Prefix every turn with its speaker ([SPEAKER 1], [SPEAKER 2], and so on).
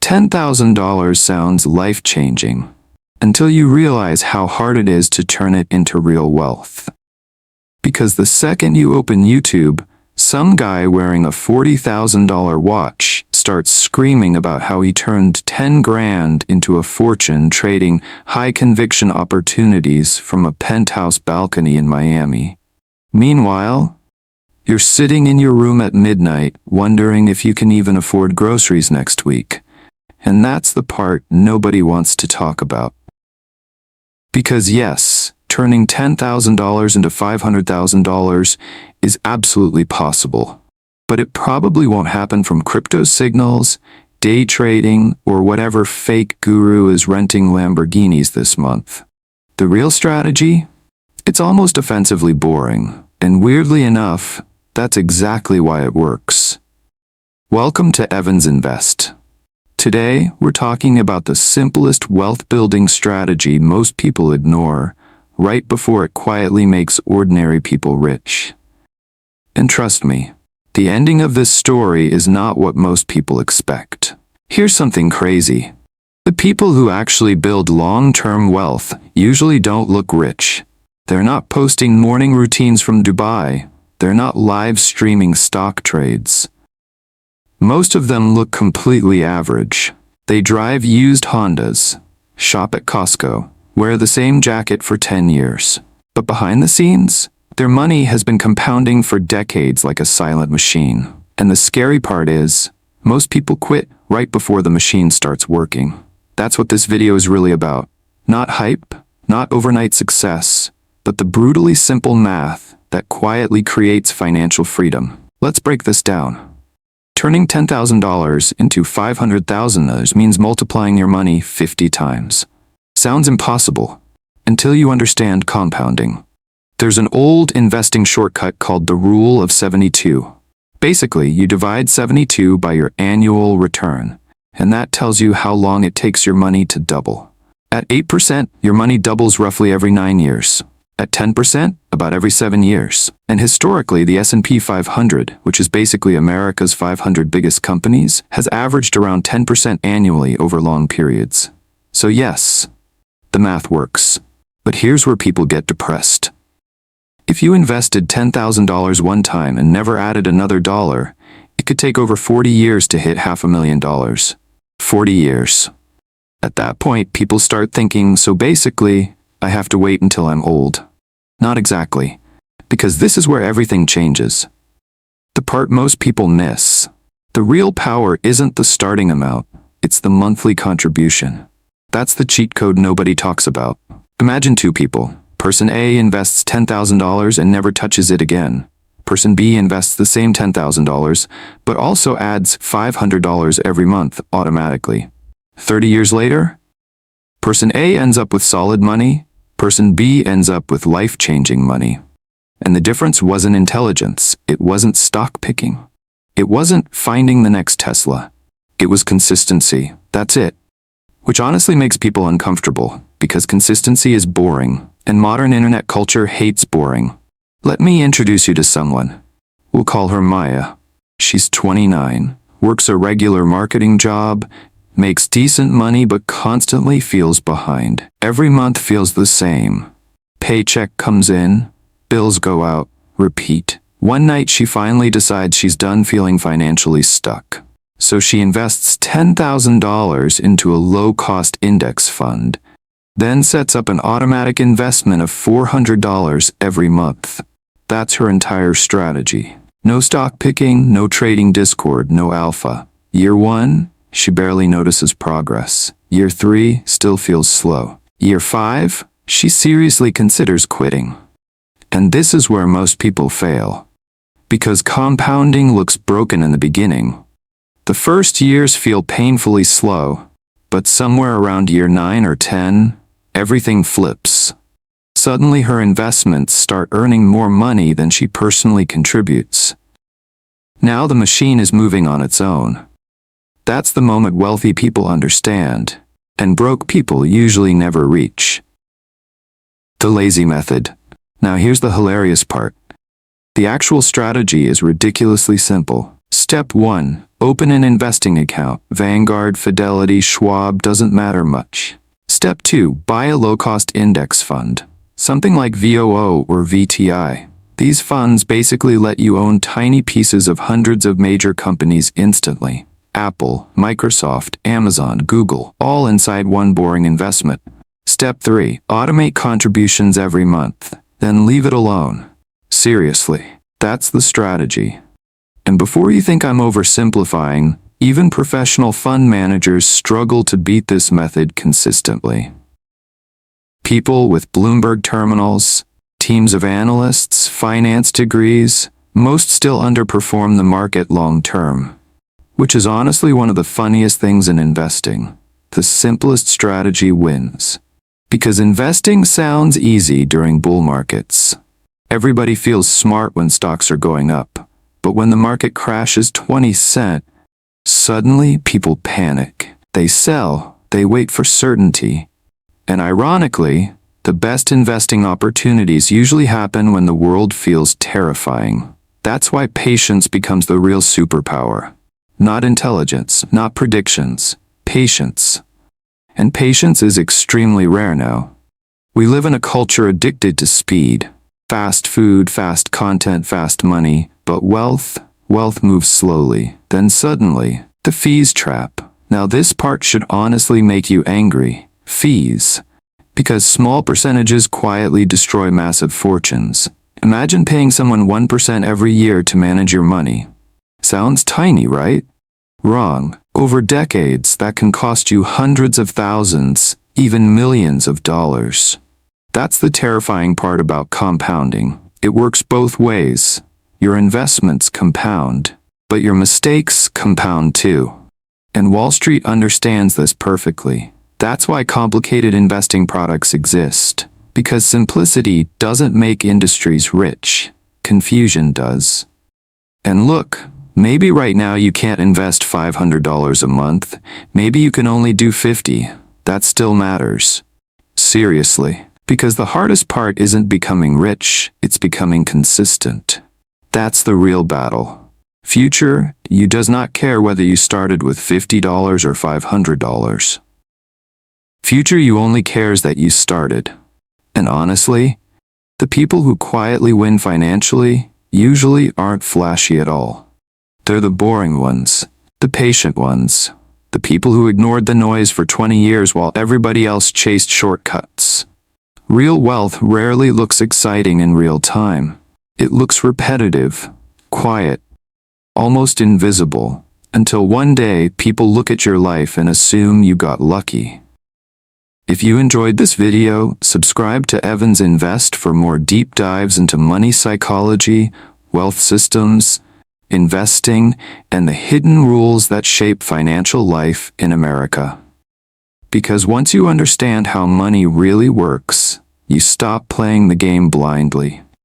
[SPEAKER 1] $10,000 sounds life-changing until you realize how hard it is to turn it into real wealth. Because the second you open YouTube, some guy wearing a $40,000 watch starts screaming about how he turned 10 grand into a fortune trading high-conviction opportunities from a penthouse balcony in Miami. Meanwhile, you're sitting in your room at midnight wondering if you can even afford groceries next week. And that's the part nobody wants to talk about. Because yes, turning $10,000 into $500,000 is absolutely possible. But it probably won't happen from crypto signals, day trading, or whatever fake guru is renting Lamborghinis this month. The real strategy? It's almost offensively boring. And weirdly enough, that's exactly why it works. Welcome to Evans Invest. Today, we're talking about the simplest wealth-building strategy most people ignore, right before it quietly makes ordinary people rich. And trust me, the ending of this story is not what most people expect. Here's something crazy. The people who actually build long-term wealth usually don't look rich. They're not posting morning routines from Dubai. They're not live streaming stock trades. Most of them look completely average. They drive used Hondas, shop at Costco, wear the same jacket for 10 years. But behind the scenes, their money has been compounding for decades like a silent machine. And the scary part is, most people quit right before the machine starts working. That's what this video is really about. Not hype, not overnight success, but the brutally simple math that quietly creates financial freedom. Let's break this down. Turning $10,000 into $500,000 means multiplying your money 50 times. Sounds impossible until you understand compounding. There's an old investing shortcut called the Rule of 72. Basically, you divide 72 by your annual return, and that tells you how long it takes your money to double. At 8%, your money doubles roughly every 9 years. At 10%, about every 7 years. And historically, the S&P 500, which is basically America's 500 biggest companies, has averaged around 10% annually over long periods. So yes, the math works. But here's where people get depressed. If you invested $10,000 one time and never added another dollar, it could take over 40 years to hit $500,000. 40 years. At that point, people start thinking, so basically, I have to wait until I'm old. Not exactly, because this is where everything changes. The part most people miss. The real power isn't the starting amount, it's the monthly contribution. That's the cheat code nobody talks about. Imagine two people. Person A invests $10,000 and never touches it again. Person B invests the same $10,000, but also adds $500 every month automatically. 30 years later, Person A ends up with solid money, Person B ends up with life-changing money. And the difference wasn't intelligence, it wasn't stock picking. It wasn't finding the next Tesla. It was consistency, that's it. Which honestly makes people uncomfortable, because consistency is boring, and modern internet culture hates boring. Let me introduce you to someone. We'll call her Maya. She's 29, works a regular marketing job, makes decent money but constantly feels behind. Every month feels the same. Paycheck comes in, bills go out, repeat. One night she finally decides she's done feeling financially stuck. So she invests $10,000 into a low-cost index fund, then sets up an automatic investment of $400 every month. That's her entire strategy. No stock picking, no trading Discord, no alpha. Year 1, she barely notices progress. Year 3, still feels slow. Year 5, she seriously considers quitting. And this is where most people fail. Because compounding looks broken in the beginning. The first years feel painfully slow, but somewhere around year 9 or 10, everything flips. Suddenly her investments start earning more money than she personally contributes. Now the machine is moving on its own. That's the moment wealthy people understand, and broke people usually never reach. The lazy method. Now here's the hilarious part. The actual strategy is ridiculously simple. Step 1. Open an investing account. Vanguard, Fidelity, Schwab, doesn't matter much. Step 2. Buy a low-cost index fund. Something like VOO or VTI. These funds basically let you own tiny pieces of hundreds of major companies instantly. Apple, Microsoft, Amazon, Google, all inside one boring investment. Step 3. Automate contributions every month. Then leave it alone. Seriously, that's the strategy. And before you think I'm oversimplifying, even professional fund managers struggle to beat this method consistently. People with Bloomberg terminals, teams of analysts, finance degrees, most still underperform the market long term. Which is honestly one of the funniest things in investing. The simplest strategy wins. Because investing sounds easy during bull markets. Everybody feels smart when stocks are going up. But when the market crashes 20%, suddenly people panic. They sell, they wait for certainty. And ironically, the best investing opportunities usually happen when the world feels terrifying. That's why patience becomes the real superpower. Not intelligence, not predictions, patience. And patience is extremely rare now. We live in a culture addicted to speed. Fast food, fast content, fast money. But wealth moves slowly. Then suddenly, the fees trap. Now this part should honestly make you angry. Fees. Because small percentages quietly destroy massive fortunes. Imagine paying someone 1% every year to manage your money. Sounds tiny, right? Wrong. Over decades, that can cost you hundreds of thousands, even millions of dollars. That's the terrifying part about compounding. It works both ways. Your investments compound, but your mistakes compound too. And Wall Street understands this perfectly. That's why complicated investing products exist. Because simplicity doesn't make industries rich. Confusion does. And look, maybe right now you can't invest $500 a month. Maybe you can only do $50. That still matters. Seriously. Because the hardest part isn't becoming rich, it's becoming consistent. That's the real battle. Future, you does not care whether you started with $50 or $500. Future you only cares that you started. And honestly, the people who quietly win financially usually aren't flashy at all. They're the boring ones, the patient ones, the people who ignored the noise for 20 years while everybody else chased shortcuts. Real wealth rarely looks exciting in real time. It looks repetitive, quiet, almost invisible, until one day people look at your life and assume you got lucky. If you enjoyed this video, subscribe to Evans Invest for more deep dives into money psychology, wealth systems, investing, and the hidden rules that shape financial life in America. Because once you understand how money really works, you stop playing the game blindly.